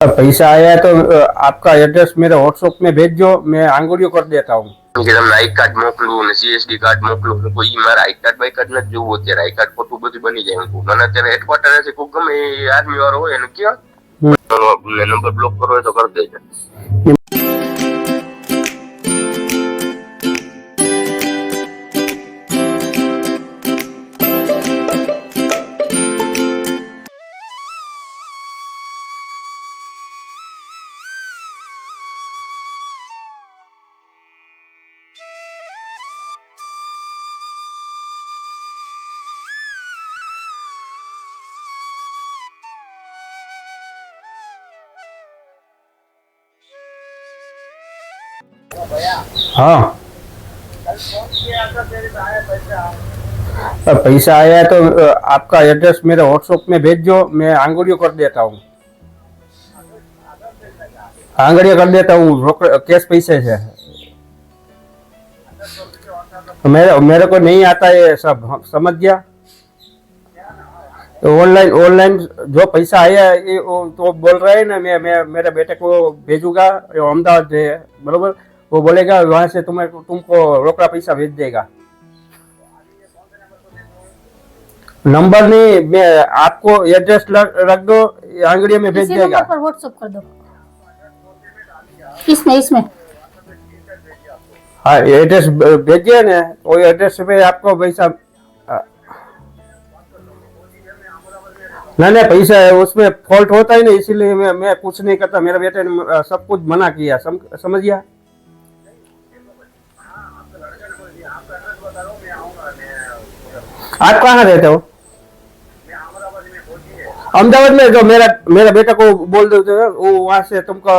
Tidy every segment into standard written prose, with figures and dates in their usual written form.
पैसा आया है तो आपका एड्रेस मेरे व्हाट्सएप में भेज दो, मैं आंगुलियों कर देता हूँ। કે તમને આઈ કાર્ડ મોકલું ને સીએસડી કાર્ડ મોકલું ને કોઈ મારા આઈ કાર્ડ બાઈ કાર્ડ નથી જોવું અત્યારે આઈ કાર્ડ ફોટો બધું બની જાય મને અત્યારે હેડક્વાર્ટર છે કોઈ ગમે આર્મી વાળો હોય એને ક્યાં નંબર બ્લોક કરો હોય તો કરી દેજો। हाँ, पैसा आया है तो आपका एड्रेस मेरे व्हाट्सएप में भेज दो, मैं आंगुलियों कर देता हूँ। आंगुलियों कर देता हूँ कैश पैसे से। मेरे को नहीं आता ये सब, समझ गया? तो ऑनलाइन जो पैसा आया है तो बोल रहे हैं ना, मैं मेरे बेटे को भेजूंगा, अहमदाबाद है बरोबर, वो बोलेगा वहां से तुमको रोकड़ा पैसा भेज देगा। नंबर नहीं, मैं आपको एड्रेस रख दो, आंगड़ियों में भेज देगा। पर व्हाट्सएप कर दो इसमें हाँ, एड्रेस भेजिए ना, वो एड्रेस पे आपको पैसा नहीं पैसा है उसमें फॉल्ट होता ही नहीं, इसीलिए मैं कुछ नहीं करता। मेरे बेटे ने सब कुछ मना किया, समझ गया? आप कहाँ रहते हो? अहमदाबाद में। जो मेरा बेटा को बोल दो वो वहां से तुमको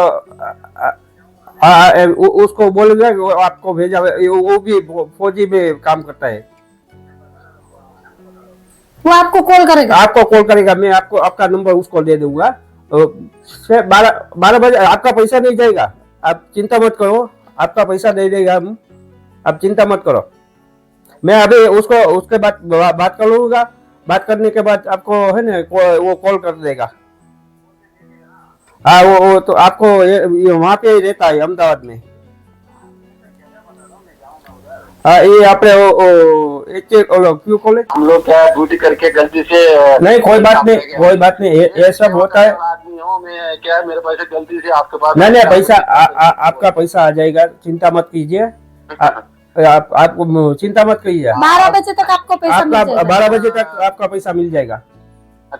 उसको बोलेगा वो आपको भेजा, वो भी फौजी में काम करता है, वो आपको कॉल करेगा। मैं आपको आपका नंबर उसको दे दूंगा। 12 बजे आपका पैसा नहीं जाएगा, आप चिंता मत करो, आपका पैसा दे देगा हम, आप चिंता मत करो। मैं अभी उसके बाद बात कर लूंगा, बात करने के बाद आपको है ना वो कॉल कर देगा। हाँ, वो तो आपको वहाँ पे ही रहता है अहमदाबाद में। हाँ, ये आपने क्यों खोले? हम लोग क्या ड्यूटी करके गलती से नहीं, कोई बात नहीं, ये सब होता है। आदमी हूँ मैं, क्या मेरे पैसे गलती से आपके पास नहीं पैसा आपका पैसा आ जाएगा, चिंता मत कीजिए। आप चिंता मत कीजिए। 12 बजे तक आपको पैसा मिल जाएगा। 12 बजे तक आपका पैसा मिल जाएगा।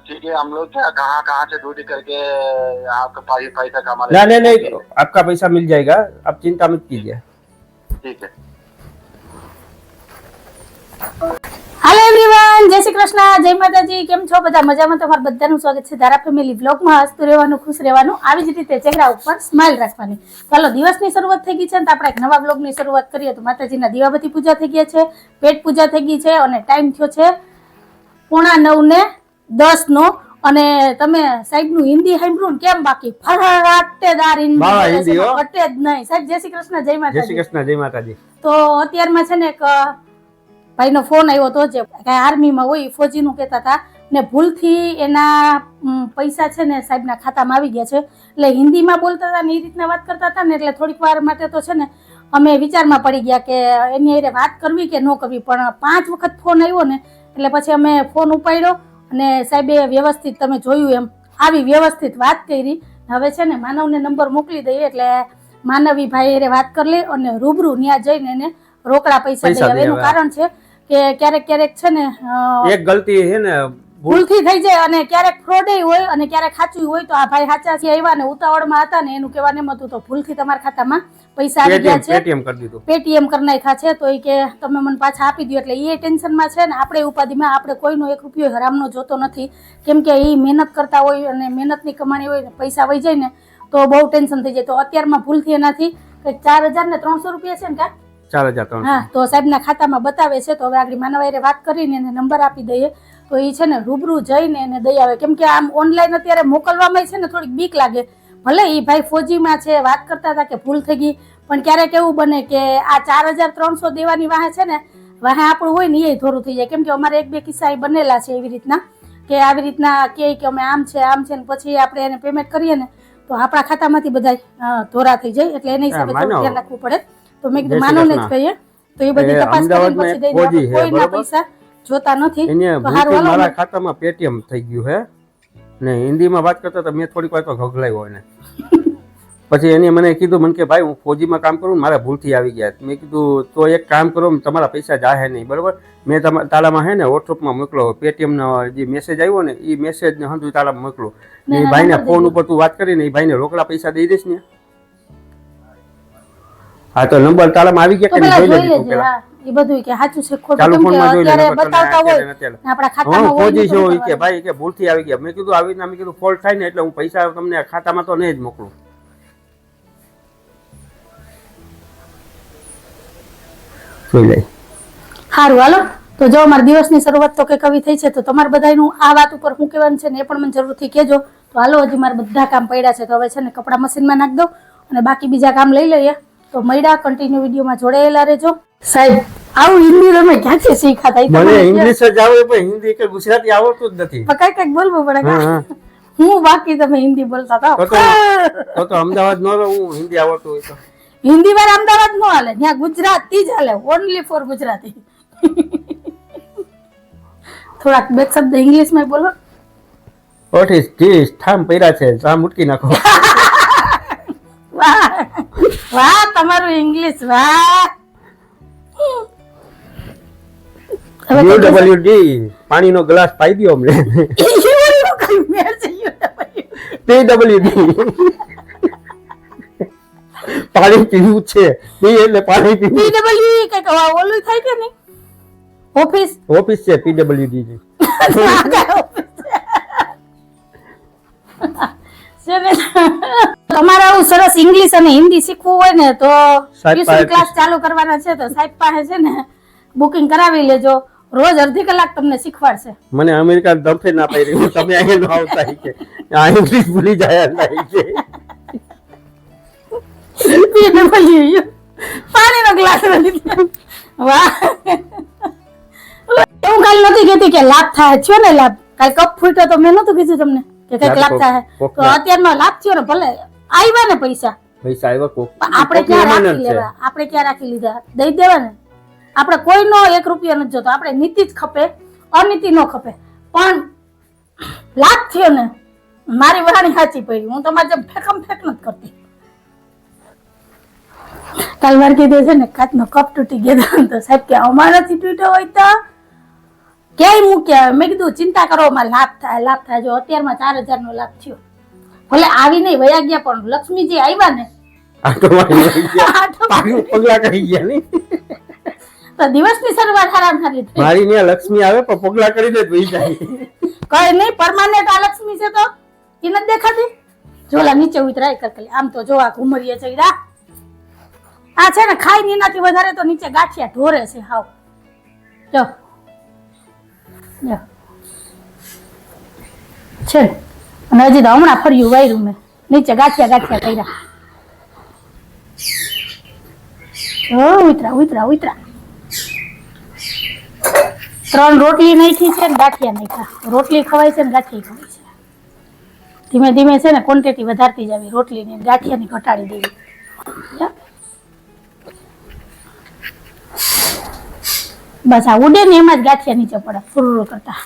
ठीक है, हम लोग क्या कहाँ से ड्यूटी करके आपका पैसा कमा नहीं, आपका पैसा मिल जाएगा, आप चिंता मत कीजिए। ठीक है। हेलो एवरीवन, जय श्री कृष्ण, जय माताजी। केम छो बधा? मजामां? તમારું બધાનું સ્વાગત છે ધારા ફેમિલી વ્લોગમાં। હસતું રહેવાનું, ખુશ રહેવાનું, આવી જ રીતે ચહેરા ઉપર સ્માઈલ રાખવાની। ચાલો, દિવસની શરૂઆત થઈ ગઈ છે તો આપણે એક નવા વ્લોગની શરૂઆત કરીએ। તો માતાજીના દીવાબત્તી પૂજા થઈ ગયા છે, પેટ પૂજા થઈ ગઈ છે અને ટાઈમ થયો છે 9:45 નો। અને તમે સાહેબનું હિન્દી સાંભળ્યું ને કેમ? બાકી ફરાટેદાર હિન્દી કટે જ નહીં। સાહેબ જય શ્રી કૃષ્ણ, જય માતાજી। જય શ્રી કૃષ્ણ, જય માતાજી। તો અત્યારમાં છે ને એક ભાઈનો ફોન આવ્યો હતો, જે આર્મીમાં હોય, ફોજીનું કહેતા હતા ને ભૂલથી એના પૈસા છે ને સાહેબના ખાતામાં આવી ગયા છે। એટલે હિન્દીમાં બોલતા હતા ને એ રીતના વાત કરતા હતા ને, એટલે થોડીક વાર માટે તો છે ને અમે વિચારમાં પડી ગયા કે એની હારે વાત કરવી કે ન કરવી। પણ 5 વખત ફોન આવ્યો ને એટલે પછી અમે ફોન ઉપાડ્યો અને સાહેબે વ્યવસ્થિત, તમે જોયું એમ, આવી વ્યવસ્થિત વાત કરી। હવે છે ને માનવને નંબર મોકલી દઈએ એટલે માનવી ભાઈ હારે વાત કરી લે અને રૂબરૂ ત્યાં જઈને એને રોકડા પૈસા દે। હવે એનું કારણ છે કે ક્યારેક છે ને એક ગલતી છે ને ભૂલથી થઈ જાય અને ક્યારેક ફ્રોડ હોય અને ક્યારેક સાચું હોય। તો આ ભાઈ સાચા છે, આવ્યા ને ઉતાવળમાં હતા ને એનું કહેવાનું એમ હતું તો ભૂલથી તમારા ખાતામાં પૈસા આવી ગયા છે, પેટીએમ કરી નાખ્યા છે। તો એ કે તમે મને પાછા આપી દો। એટલે એ ટેન્શનમાં છે ને આપણે ઉપાધિમાં આપણે કોઈનો 1 રૂપિયો હરામનો જોતો નથી, કેમ કે એ મહેનત કરતા હોય અને મહેનતની કમાણી હોય ને પૈસા વહી જાય ને તો બહુ ટેન્શન થઈ જાય। તો અત્યારમાં ભૂલથી એનાથી કંઈક 4,300 રૂપિયા છે ને કા 4,300। હા, તો સાહેબના ખાતામાં બતાવે છે। તો હવે આગળ માનવાયરે વાત કરીને એને નંબર આપી દઈએ તો એ છે ને રૂબરૂ જઈને એને દઈ આવે, કેમ કે આમ ઓનલાઈન અત્યારે મોકલવામાં છે ને થોડીક બીક લાગે। ભલે એ ભાઈ ફોજીમાં છે, વાત કરતા હતા કે ભૂલ થઈ ગઈ, પણ ક્યારેક એવું બને કે આ 4,300 દેવાની વાહે છે ને વાહે આપણું હોય ને એ થોડું થઈ જાય। કેમ કે અમારે 1-2 કિસ્સા બનેલા છે એવી રીતના કે આવી રીતના કે અમે આમ છે ને પછી આપણે એને પેમેન્ટ કરીએ ને તો આપણા ખાતામાંથી બધા ધોરા થઈ જાય, એટલે એના હિસાબે થોડું ધ્યાન રાખવું પડે. તો મેં કીધું માનવને જ કહીએ, તો એ બધી તપાસ કરીને પછી દઈ દે. કોઈના પૈસા જોતા નથી. તો હારું હાલો, મારા ખાતામાં પેટીએમ થઈ ગયું હે ને હિન્દીમાં વાત કરતા તો મેં થોડીક વાર તો ગગલાયો એને. પછી એને મને કીધું, મને કે ભાઈ હું ફોજીમાં કામ કરું, મારા ભૂલથી આવી ગયા. મેં કીધું તો એક કામ કરો, તમારા પૈસા જાહે નહીં, બરોબર. મેં તાલામાં હે ને વોટ્સઅપમાં મોકલો, પેટીએમનો જે મેસેજ આવ્યો ને એ મેસેજ ને હંધું તાલામાં મોકલો. એ ભાઈને ફોન ઉપર તું વાત કરીને એ ભાઈને રોકડા પૈસા દઈ દઈશ ને. હા તો નંબર તાલામાં આવી ગયા કે નહીં જોઈ લેજો પેલા. એ બધું કે સાચું છે ખોટું, કેમ કે અત્યારે બતાવતા હોય આપણા ખાતામાં હોય ફોજી છે કે ભાઈ કે ભૂલથી આવી ગયા. મેં કીધું આવી મેં કીધું ફોલ્ટ થાય ને એટલે હું પૈસા તમને ખાતામાં તો નહીં જ મોકલું. જોઈ લઈ. સારું હાલો, તો જો અમારા દિવસની શરૂઆત તો કંઈક આવી થઈ છે. તો તમારે બધાનું આ વાત ઉપર શું કહેવાનું છે ને એ પણ મને જરૂરથી કહેજો. તો હાલો, હજી મારે બધા કામ પડ્યા છે, તો હવે છે ને કપડાં મશીનમાં નાખી દઉં અને બાકી બીજા કામ લઈ લઈએ. તો મળ્યા, કન્ટિન્યુ વિડીયોમાં જોડાયેલા રહેજો. સાહેબ આવું હિન્દી તમે ક્યાંથી શીખાતા? મને ઇંગ્લિશ જ આવડે પણ હિન્દી કે ગુજરાતી આવડતું જ નથી. કઈ કઈક બોલવું પડે. હું બાકી તમે હિન્દી બોલતા હતા તો અમદાવાદ નો હું હિન્દી આવડતું હોય તો હિન્દી વાર અમદાવાદ નો હાલે, ત્યાં ગુજરાતી જ હાલે, ઓનલી ફોર ગુજરાતી. થોડાક બે શબ્દ ઇંગ્લિશ માં બોલો. What is this? ઠામ પૈરા છે, ઠામ ઉટકી નાખો. વાહ વાહ, તમારું ઇંગ્લિશ વાહ. UWD પાણીનો ગ્લાસ પાઈ દયો અમને. PWD પાણી પીવું છે, એટલે પાણી પીવું. PWD કઈક ઓલું થાય કે નહીં? ઓફિસ છે PWD ની. તમારે આવું સરસ ઇંગ્લિશ અને હિન્દી શીખવું હોય ને તો ટ્યુશન ક્લાસ ચાલુ કરવાના છે. તો સાહેબ પાસે છે ને બુકિંગ કરાવી લેજો. રોજ અડધી કલાક તમને શીખવાડશે. મને અમેરિકા દમફે ના પાઈ રહ્યું, તમે અહીં ન આવતા કે આ ઇંગ્લિશ ભૂલી જાય નહીં કે પાણીનો ગ્લાસ લીધો. વાહ, એવું કાલ નથી કહેતી કે લાભ થાય છે ને. લાભ કાલ કપ ફૂટ્યો તો મેં નતું કીધું તમને કે કઈક લાભ થાય? તો અત્યારનો લાભ થયો ને, ભલે આવ્યા ને પૈસા આવ્યા, આપણે ક્યાં રાખી લેવા? આપણે ક્યાં રાખી લીધા? દઈ દેવા ને. આપણે કોઈનો 1 રૂપિયો નથી જોતો. આપણે નીતિ જ ખપે, અનીતિ નો ખપે. પણ લાભ થયો ને, મારી વાણી સાચી પડી. હું તમારે જેમ ફેકમ ફેક નથી કરતી. કાલ વાર કીધું છે ને કાચનો કપ તૂટી ગયો તો સાહેબ કે અમારાથી તૂટ્યો હોય તો ક્યાંય મૂક્યા. મેં કીધું ચિંતા કરો, અમારે લાભ થાય, લાભ થાય. જો અત્યારમાં 4000 નો લાભ થયો. ભલે આવી નહીં વયા ગયા, પણ લક્ષ્મીજી આવ્યા ને પગલા કરી ગયા નહીં તો દિવસની શરૂઆત આરામ સારી થઈ. મારી ને લક્ષ્મી આવે પણ પગલા કરીને જ વહી જાય. કઈ નહીં, પરમાનન્ટ આ લક્ષ્મી છે તો એ નથી દેખાતી. જોલા નીચે ઉતરાય કરકલી. આમ તો જો આ ઘુમરીએ ચડ્યા. આ છે ને ખાઈ ને એનાથી વધારે તો નીચે ગાંઠિયા ઢોરે છે. હાવ જો છે ને. અને હજી તો હમણાં ફર્યું વાયરું મેં નીચે ગાંઠિયા કર્યા. ઉતરા ઉતરા ઉતરા. 3 રોટલી નાખી છે ને ગાંઠિયા નાખ્યા. રોટલી ખવાય છે ને ગાંઠિયા ખવાય છે. ધીમે ધીમે છે ને ક્વોન્ટિટી વધારતી જાવી. રોટલીની ગાંઠિયાની ઘટાડી દેવી. બસ આ ઉડે ને એમાં જ ગાંઠિયા નીચે પડે ફુરુ કરતા.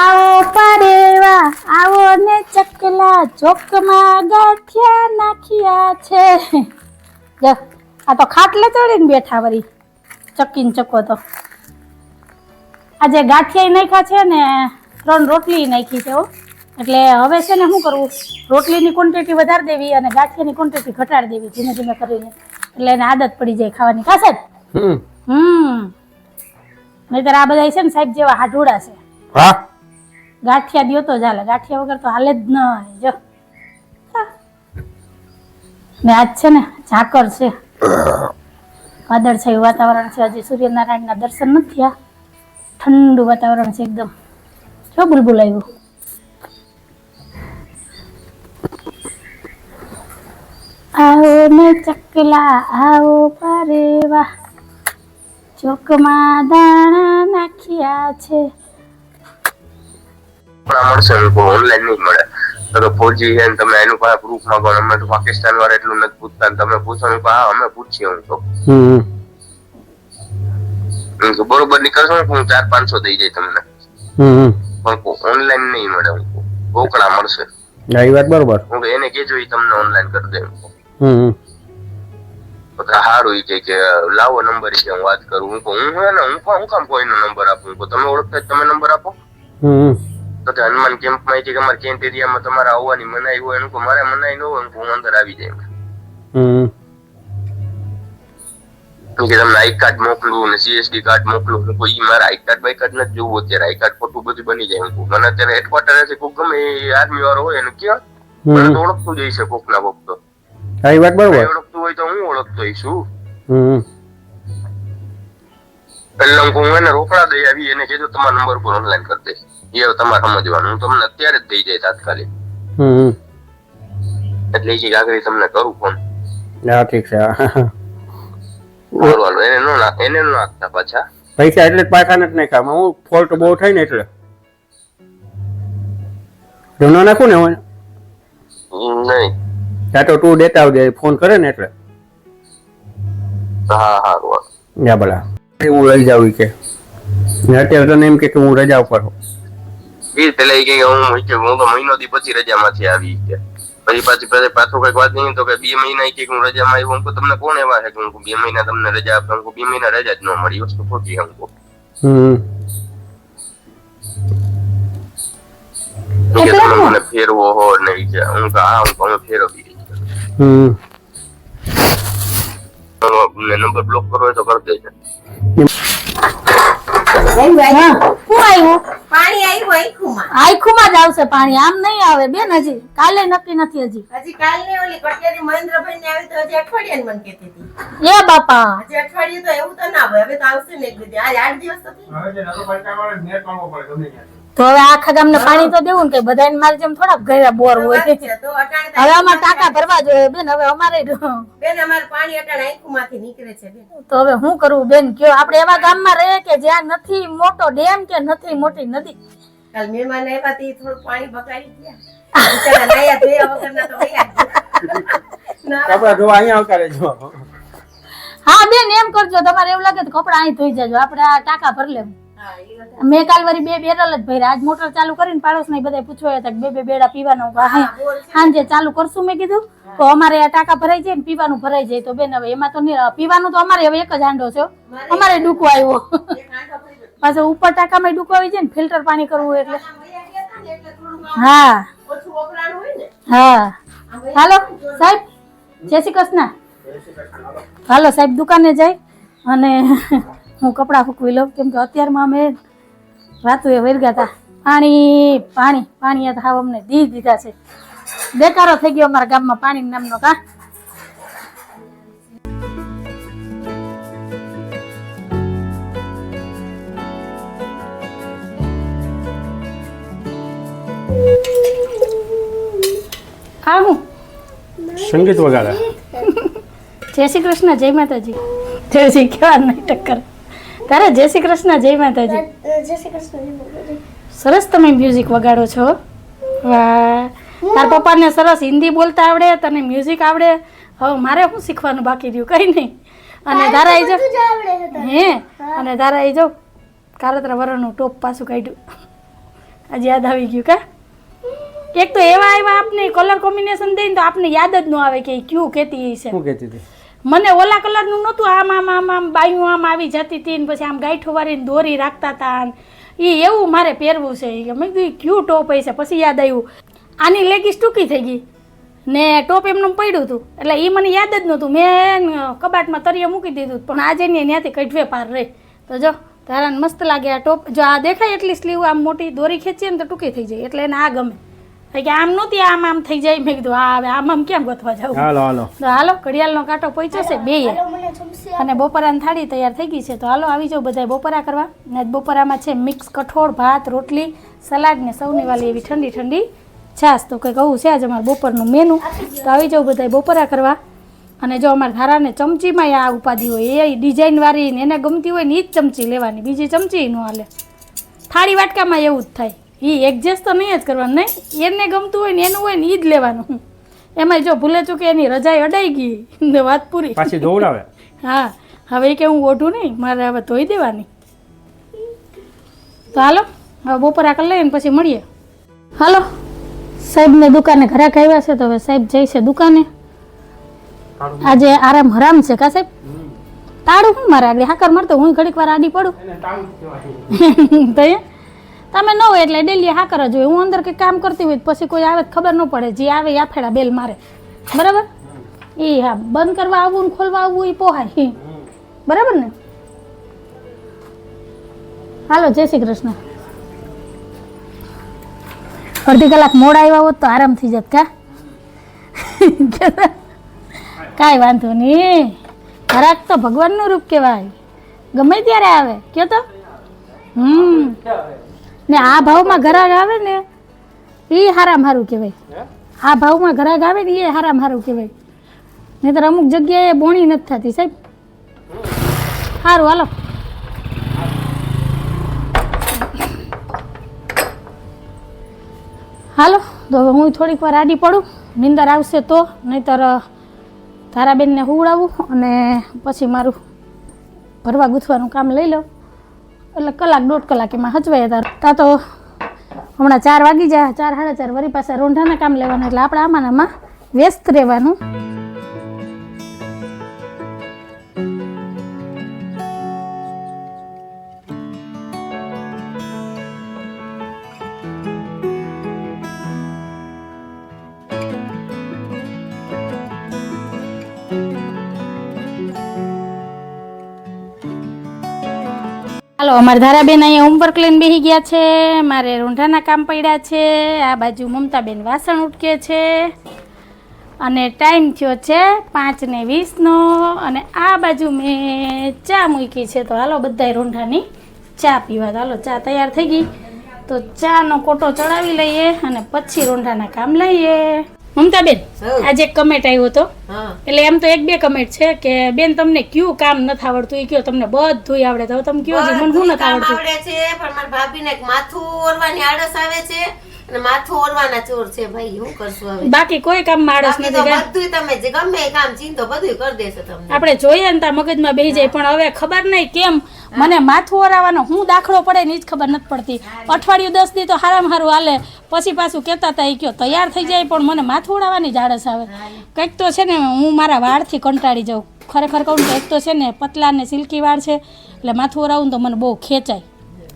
આવો પારેવા આવો ને ચકલા, ચોકમાં ગાંઠિયા નાખ્યા છે. જો આ તો ખાટલે ચડીને બેઠા વળી ચકીને ચકો. તો આજે ગાંઠિયા નાખ્યા છે ને 3 રોટલી નાખી છે. એટલે હવે છે ને શું કરવું, રોટલીની ક્વોન્ટિટી વધારી દેવી અને ગાંઠિયાની ક્વોન્ટિટી ઘટાડી દેવી ધીમે ધીમે કરીને. એટલે એને આદત પડી જાય ખાવાની. કા સાહેબ? નહીતર આ બધા છે ને સાહેબ જેવા હાડુડા છે. ગાંઠિયા દ્યો તો ચાલે, ગાંઠિયા વગર તો હાલે જ નહીં. જો ને આજ છે ને ઝાકર છે, વાદળછાયું વાતાવરણ છે. હજી સૂર્યનારાયણના દર્શન નથી થયા. ઠંડુ વાતાવરણ છે એકદમ. જો બુલબુલ આવ્યું. આવો ને ચકલા આવો પારેવા, ચોકમાં દાણા નાખ્યા છે. મળશે ઓનલાઈન નહીં મળે. તો 4G છે ને તમે એનું પાસે પ્રૂફ માંગો. અમે તો પાકિસ્તાન વાળા એટલું નથી પૂછતા ને તમે પૂછો ને હા અમે પૂછીએ. હું તો બરોબર નીકળશો ને હું 400-500 દઈ જાય તમને, પણ ઓનલાઈન નહીં મળે. કોકડા મળશે. એ વાત બરોબર. હું એને કેજો એ તમને ઓનલાઈન કરી દે. સારું કે લાવો નંબર કે હું વાત કરું. હું કામ કોઈનો નંબર આપું? તમે ઓળખતા તમે નંબર આપો. તો હનુમાન કેમ્પ માં કે અમારા કેન્ટ એરિયામાં તમારે આવવાની મનાઈ હોય એનું મારે મનાઈ ન હોય હું અંદર આવી જાય. કે તમને આઈ કાર્ડ મોકલું ને CSD કાર્ડ મોકલું. કોઈ મારા આઈ કાર્ડ બાઈ કાર્ડ નથી જોવું અત્યારે. આઈ કાર્ડ ખોટું બધું બની જાય. મને અત્યારે હેડક્વાર્ટર છે કોક ગમે આર્મી વાળો હોય એને ક્યાં મને તો ઓળખતું જ છે કોક ના કોક. તો એ વાત બરોબર. ઓળખતું હોય તો હું ઓળખતો છું. પેલા હું એને રોકડા દઈ આવી એને કીધું તમારા નંબર પર ઓનલાઈન કરી દે. એ તમારે સમજવાનું. હું તમને અત્યારે જ થઈ જાય તાત્કાલિક. એટલે એ આગળ તમને કરું ફોન. હા ઠીક છે. એને નો નાખતા પાછા પૈસા એટલે પાછા નથી નાખ્યા. હું ફોલ્ટ બહુ થાય ને એટલે જો ન નાખું ને હું નહીં. ત્યાં તો તું દેતા આવજે ફોન કરે ને એટલે. હા હા યા ભલા હું લઈ જાઉં કે અત્યારે તને એમ કે હું રજા ઉપર હોઉં. પેલા એ કે હું તો મહિનો દી પછી રજામાંથી આવી કે પછી પાછું કઈક વાત નહીં તો કે 2 મહિના કે હું રજામાં આવ્યો. હું તમને કોણ એવા છે કે હું 2 મહિના તમને રજા આપું? 2 મહિના રજા જ ન મળી. વસ્તુ ખોટી. મને ફેરવો હો નહીં કે હું હું ફેરવી નંબર બ્લોક કરવો હોય તો કરી દેજો. આખુમાં જ આવશે પાણી. આમ નહીં આવે બેન. હજી કાલે નક્કી નથી. હજી કાલે ઓલી કટિયાની મહેન્દ્રભાઈ ને આવી તો હજી અઠવાડિયાની મને કહેતી હતી. એ બાપા હજી અઠવાડિયું તો એવું તો ના હોય. હવે તો આવશે ને એક દી. આજ 8 દિવસ તો થઈ. તો હવે આખા ગામને પાણી તો દેવું ને કે બધાને મારી જેમ થોડા ઘરે બોર હોય. તો અટાણે હવે અમારે ટાંકા ભરવા જોઈએ બેન. હવે અમારે બેન અમારે પાણી અટાણે આંખમાંથી નીકળે છે બેન. તો હવે શું કરવું બેન કયો? આપણે એવા ગામમાં રહીએ કે જ્યાં નથી મોટો ડેમ કે નથી મોટી નદી. કાલ મહેમાન આવ્યા તે થોડું પાણી બગાડી ગયા. બિચારા નાયા ધોયા વગરના તો વયા ગયા. કપડા ધોવા અહીંયા આવતા રહેજો. હા બેન એમ કરજો. તમારે એવું લાગે તો કપડા અહીં ધોઈ જજો. આપણે આ ટાંકા ભરી લેવું. મેં કાલ વરી 2 બેરલ જ ભર્યા. આજ મોટર ચાલુ કરીને પાડોશ ને બધા પૂછવા હતા કે 2 બેડા પીવાનો સાંજે ચાલુ કરશું. મેં કીધું તો અમારે આ ટાંકા ભરાઈ જાય ને પીવાનું ભરાઈ જાય. તો બેન હવે એમાં તો પીવાનું તો અમારે હવે એક જ હાંડો છે. અમારે ડૂકો આવ્યો પાછો ઉપર ટાંકામાં ડૂકો આવી જાય ને ફિલ્ટર પાણી કરવું એટલે. હા હા હાલો સાહેબ જય શ્રી કૃષ્ણ. હાલો સાહેબ દુકાને જાય અને હું કપડાં ફૂકવી લઉં. કેમ કે અત્યારમાં અમે રાતું એ વરગ્યા હતા. પાણી પાણી પાણી હાવ અમને દીધા છે. બેકારો થઈ ગયો અમારા ગામમાં પાણી નામનો. કા હા હું સંગીત વગાડે. જય શ્રી કૃષ્ણ જય માતાજી. જય શ્રી કેવા નહીં ટક્કર તારે. જય શ્રી કૃષ્ણ જય માતાજી. સરસ તમે મ્યુઝિક વગાડો છો. વાહ તાર પપ્પાને સરસ હિન્દી બોલતા આવડે, તને મ્યુઝિક આવડે. હવે મારે શું શીખવાનું બાકી રહ્યું? કઈ નહીં. અને તારા આવી જાવ હે અને તારા આવી જાવ કાળતરા વરણનું ટોપ પાછું કાઢ્યું. આજે યાદ આવી ગયું કા? એક તો એવા આવ્યા આપને કલર કોમ્બિનેશન દઈને તો આપને યાદ જ ન આવે કે ક્યું કહેતી છે. શું કહેતી હતી? મને ઓલા કલરનું નહોતું. આમ આમ આમ આમ બાયું આમ આવી જતી હતી ને પછી આમ ગાંઠો વાળીને દોરી રાખતા હતા. એ એવું મારે પહેરવું છે. મેં કીધું ક્યું ટોપ હશે. પછી યાદ આવ્યું આની લેગીસ ટૂંકી થઈ ગઈ ને ટોપ એમને પડ્યું હતું. એટલે એ મને યાદ જ નહોતું. મેં કબાટમાં તરીએ મૂકી દીધું પણ આજે ને ત્યાંથી કઢવે પાર રહી. તો જો તારાને મસ્ત લાગે આ ટોપ. જો આ દેખાય એટલી સ્લીવ આમ મોટી દોરી ખેંચીએ ને તો ટૂંકી થઈ જાય. એટલે એને આ ગમે કે આમ નહોતી આમ આમ થઈ જાય. મેં કીધું હા હવે આમ આમ કેમ ગોતવા જાવ. હાલો હાલો હાલો ઘડિયાળનો કાંટો પહોંચ્યો છે 2 અને બપોરાની થાળી તૈયાર થઈ ગઈ છે. તો હાલો આવી જાવ બધા બપોરા કરવા. ને બપોરામાં છે મિક્સ કઠોળ, ભાત, રોટલી, સલાડ ને સૌની વાલી એવી ઠંડી ઠંડી છાશ. તો કંઈક આવું છે આજે અમારું બપોરનું મેનુ. તો આવી જાવ બધા બપોરા કરવા. અને જો અમારા ધારાને ચમચીમાં આ ઉપાધિ હોય એ ડિઝાઇનવાળી ને એને ગમતી હોય ને એ જ ચમચી લેવાની. બીજી ચમચી ન હાલે. થાળી વાટકામાં એવું જ થાય. એ એડજસ્ટ તો નહીં જ કરવાનું નહીં, એને ગમતું હોય ને એનું હોય ને એ જ લેવાનું. એમાં જો ભૂલે ચૂકે એની રજાઈ અડાઈ ગઈ ને વાત પૂરી. પાછી ધોવડાવે. હા હવે એ કે હું ઓઢું નહીં, મારે હવે ધોઈ દેવાની. તો હાલો હવે બપોરા કરી લઈએ ને પછી મળીએ. હાલો સાહેબને દુકાને ઘરાક આવ્યા છે તો હવે સાહેબ જાય છે દુકાને. આજે આરામ હરામ છે કા સાહેબ? તાળું હું મારા આગળ હાકર મારતો હું ઘડીક વાર આડી પડું તો તમે ન હોય એટલે ડેલી હાકર જ હોય. હું અંદર કંઈક કામ કરતી હોય પછી કોઈ આવે ખબર ન પડે, જે આવે એ આફેડા બેલ મારે. બરાબર? એ હા બંધ કરવા આવવું ને ખોલવા આવવું એ પોહાય. બરાબર ને? હાલો જય શ્રી કૃષ્ણ. અડધી કલાક મોડા આવ્યા હોત તો આરામ થઈ જત કા? કાંઈ વાંધો નહીં, ઘરાક તો ભગવાનનું રૂપ કહેવાય, ગમે ત્યારે આવે કયો તો. ને આ ભાવમાં ઘરાક આવે ને એ હારામ હારું કહેવાય. આ ભાવમાં ઘરાક આવે ને એ હારામ હારું કહેવાય. નહીંતર અમુક જગ્યાએ બોણી નથી થતી સાહેબ. સારું હાલો. હાલો તો હવે હું થોડીક વાર આડી પડું, નીંદર આવશે તો, નહીંતર તારાબેનને હુવડાવું અને પછી મારું ભરવા ગૂંથવાનું કામ લઈ લઉં એટલે કલાક 1.5 કલાક એમાં હચવાય. તા તો હમણાં 4 વાગી જાય, 4 સાડા 4 વળી પાસે રોંઢાના કામ લેવાના એટલે આપણે આમાં વ્યસ્ત રહેવાનું. હાલો અમારા ધારાબેન અહીંયા હોમવર્ક લઈને બેસી ગયા છે, મારે રોંઢાના કામ પડ્યા છે, આ બાજુ મમતાબેન વાસણ ઉટકે છે અને ટાઈમ થયો છે 5:20 અને આ બાજુ મેં ચા મૂકી છે. તો હાલો બધાય રોંઢાની ચા પીવા. હાલો ચા તૈયાર થઈ ગઈ તો ચાનો કોટો ચડાવી લઈએ અને પછી રોંઢાના કામ લઈએ. મમતાબેન આજે એક કમેન્ટ આવ્યો હતો, એટલે એમ તો 1-2 કમેન્ટ છે કે બેન તમને કયું કામ નથી આવડતું એ કયો, તમને બધું આવડે તો તમે કયો મને શું નથી આવડતું? આવડે છે પણ મારા ભાભીને માથું ઓરવાની આળસ આવે છે અને માથું ઓરવાના ચોર છે ભાઈ, શું કરશું હવે? બાકી કોઈ કામ માણસ બાકી નથી. તો બધું તમે જે ગમે એ કામ ચીંધો બધું કરી દેશે તમને. આપણે જોઈએ ને ત્યાં મગજમાં બેસી જાય, પણ હવે ખબર નહીં કેમ મને માથું ઓરાવાનો હું દાખલો પડે ને જ ખબર નથી પડતી. અઠવાડિયું 10 દી તો હારામ હારું હાલે, પછી પાછું કહેતા હતા એ કયો તૈયાર થઈ જાય પણ મને માથું ઓરાવાની જ આળસ આવે. કંઈક તો છે ને હું મારા વાળથી કંટાળી જાઉં. ખરેખર કહું તો એક તો છે ને પતલા ને સિલ્કી વાળ છે એટલે માથું ઓરાવું તો મને બહુ ખેંચાય.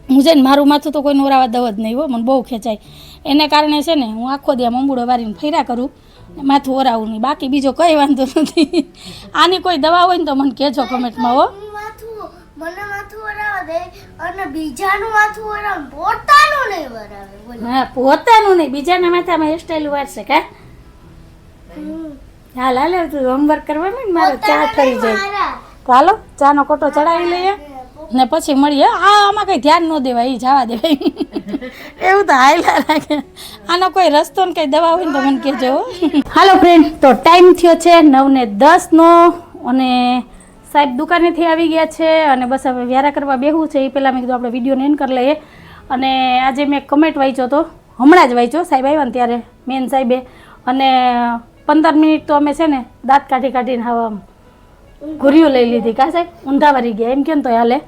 હું છે ને મારું માથું તો કોઈને ઓરાવા દવ જ નહીં હો, મને બહુ ખેંચાય. એને કારણે છે ને હું આખો દી મંબુડો વારીને ફર્યા કરું, માથું ઓરાવું નહીં. બાકી બીજો કંઈ વાંધો નથી. આની કોઈ દવા હોય ને તો મને કહેજો કમેન્ટમાં હો. મને માથું વરાવા દે અને બીજાનું માથું વરાવે, પોતાનું નહીં વરાવે. હા પોતાનું નહીં, બીજાના માથામાં હેરસ્ટાઈલ વાળશે કા? હાલ હાલ તું હોમવર્ક કરવા ને મારે ચા થઈ જાય. તો હાલો ચાનો કોટો ચડાવી લઈએ ને પછી મળીએ. આમાં કઈ ધ્યાન ન દેવાય, એ જવા દેવાય એવું તો હાયલા રાખે. આનો કોઈ રસ્તો ને કઈ દવા હોય ને તો મને કહેજો. હાલો ફ્રેન્ડ, તો ટાઈમ થયો છે 9:10 અને સાહેબ દુકાનેથી આવી ગયા છે અને બસ હવે વ્યારા કરવા બેહવું છે. એ પહેલાં મેં કીધું આપણે વિડીયોને એન્ડ કરી લઈએ. અને આજે મેં કમેન્ટ વાંચ્યો હતો, હમણાં જ વાંચ્યો, સાહેબ આવ્યા ને ત્યારે મેન સાહેબે, અને 15 મિનિટ તો અમે છે ને દાંત કાઢીને હવા ઘુરીઓ લઈ લીધી કા સાહેબ, ઊંધા વરી ગયા એમ કેમ તો હાલે.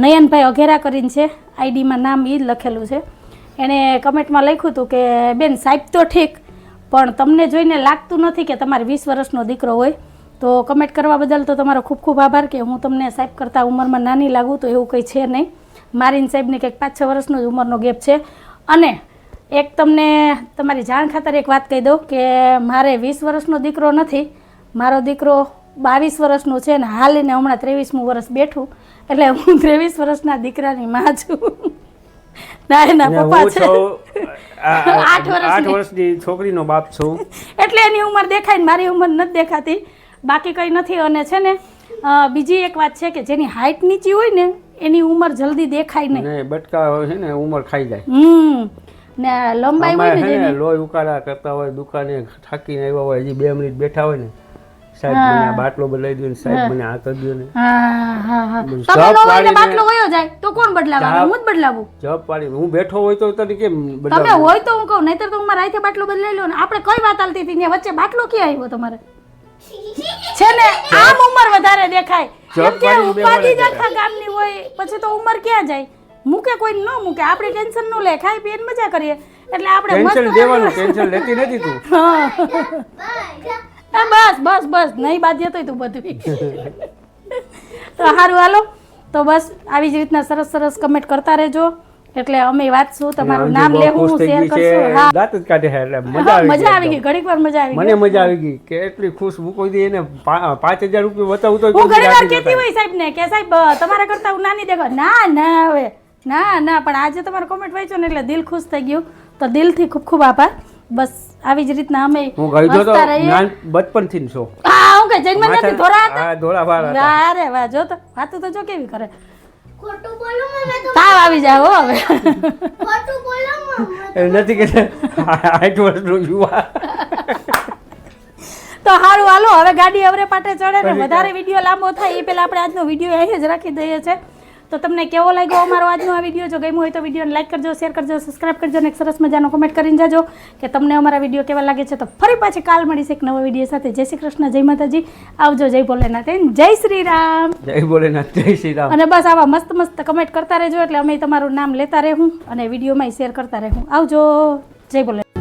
નયનભાઈ અઘેરા કરીને છે, આઈડીમાં નામ એ જ લખેલું છે. એણે કમેન્ટમાં લખ્યું હતું કે બેન સાહેબ તો ઠીક પણ તમને જોઈને લાગતું નથી કે તમારે 20 વર્ષનો દીકરો હોય. તો કમેન્ટ કરવા બદલ તો તમારો ખૂબ ખૂબ આભાર કે હું તમને સાહેબ કરતાં ઉંમરમાં નાની લાગું તો એવું કંઈ છે નહીં. મારી સાહેબને કંઈક 5-6 વર્ષનો જ ઉંમરનો ગેપ છે. અને એક તમને તમારી જાણ ખાતર એક વાત કહી દઉં કે મારે 20 વર્ષનો દીકરો નથી, મારો દીકરો 22 વર્ષનો છે ને હાલીને હમણાં 23મું વર્ષ બેઠું, એટલે હું 23 વર્ષના દીકરાની માં છું. ના એના પપ્પા છે 8 વર્ષની છોકરીનો બાપ છું, એટલે એની ઉંમર દેખાય ને મારી ઉંમર નથી દેખાતી. બાકી કંઈ નથી. અને છે ને બીજી એક વાત છે કે જેની હાઈટ નીચી હોય ને એની ઉંમર જલ્દી દેખાય નહીં. બટકા છે ને ઉંમર ખાઈ જાય. ને લંબાઈ હોય ને લોહી ઉકાળા કરતા હોય, દુકાને થાકીને આવ્યા હોય, હજી 2 મિનિટ બેઠા હોય ને સાહેબ મને આ બાટલો બદલાઈ દો ને સાહેબ મને આ કરી દો ને હા હા હા બધું તમે સપ નો હોય ને વાળીને- બાટલો વયો જાય તો કોણ બદલાવે હું જ બદલાવું જપ પાડી હું બેઠો હોય તો તને કેમ તમે બદલાવું હોય તો હું કહું નહીતર તો હું મારા હાથે બાટલો બદલાઈ લો ને આપણે કઈ વાત હાલતી હતી ને વચ્ચે બાટલો ક્યાં આવ્યો તમારે છે ને આમ ઉંમર વધારે દેખાય જપ કેમ કે વાળી બે ઉપાધિ જ વાળા આખા ગામની હોય પછી તો ઉંમર ક્યાં જાય મૂકે કોઈ ન મૂકે આપણે ટેન્શન ન લે ખાઈ પીને મજા કરીએ એટલે આપણે ટેન્શન મસ્ત દેવાનું ટેન્શન લેતી નથી તું હા. બસ બસ બસ નહીં બાધ્ય તો તું બધું તો સારું હાલો તો બસ આવી જ રીતના સરસ સરસ કમેન્ટ કરતા રહેજો એટલે અમે વાંચશું તમારું નામ લેવું શેર કરશું હા દાંત જ કાઢે છે એટલે મજા હા, આવી મજા આવી ગઈ ગઈ ઘડીક વાર મજા આવી મને ગઈ મજા આવી ગઈ કે એટલી ખુશ હું કોઈ દી એને 5,000 રૂપિયા બતાવું તો હું ઘણી વાર રાજી કહેતી જતા. હોય સાહેબ ને કે સાહેબ તમારા કરતા હું નાની દેખો ના ના હવે ના પણ આજે તમારો કોમેન્ટ વાંચ્યો ને એટલે દિલ ખુશ થઈ ગયું તો દિલથી ખૂબ ખૂબ આભાર બસ આવી જ રીતના અમે હું ગઈ તો હસતા રહીએ નાન બચપનથી જ છો હા હું કે જન્મ નથી ધોરા હતા હા ધોળા વાળ હતા અરે વાહ જો તો વાતું તો જો કેવી કરે ખોટું બોલો મમ્મી તો તાવ આવી જાય હો હવે ખોટું બોલો મમ્મી એ નથી કે 8 વર્ષનો યુવા તો સારું હાલો હવે ગાડી અવરે પાટે ચડે ને વધારે વિડીયો લાંબો થાય એ પહેલા આપણે આજનો વિડીયો અહીં જ રાખી દઈએ છે તો તમને કેવો લાગ્યો અમારો આજનો આ વિડીયો જો ગમ્યો હોય તો વિડીયોને લાઈક કરજો શેર કરજો સબસ્ક્રાઇબ કરજો અને એક સરસ મજાનો કમેન્ટ કરીને જાજો કે તમને અમારા વિડીયો કેવા લાગે છે તો ફરી પાછી કાલ મળીશ એક નવા વિડીયો સાથે જય શ્રી કૃષ્ણ જય માતાજી આવજો જય ભોલેનાથ જય શ્રી રામ જય ભોલેનાથ જય શ્રી રામ અને બસ આવા મસ્ત મસ્ત કમેન્ટ કરતા રહેજો એટલે અમે તમારું નામ લેતા રહેવું અને વિડીયોમાં શેર કરતા રહેવું આવજો જય ભોલેનાથ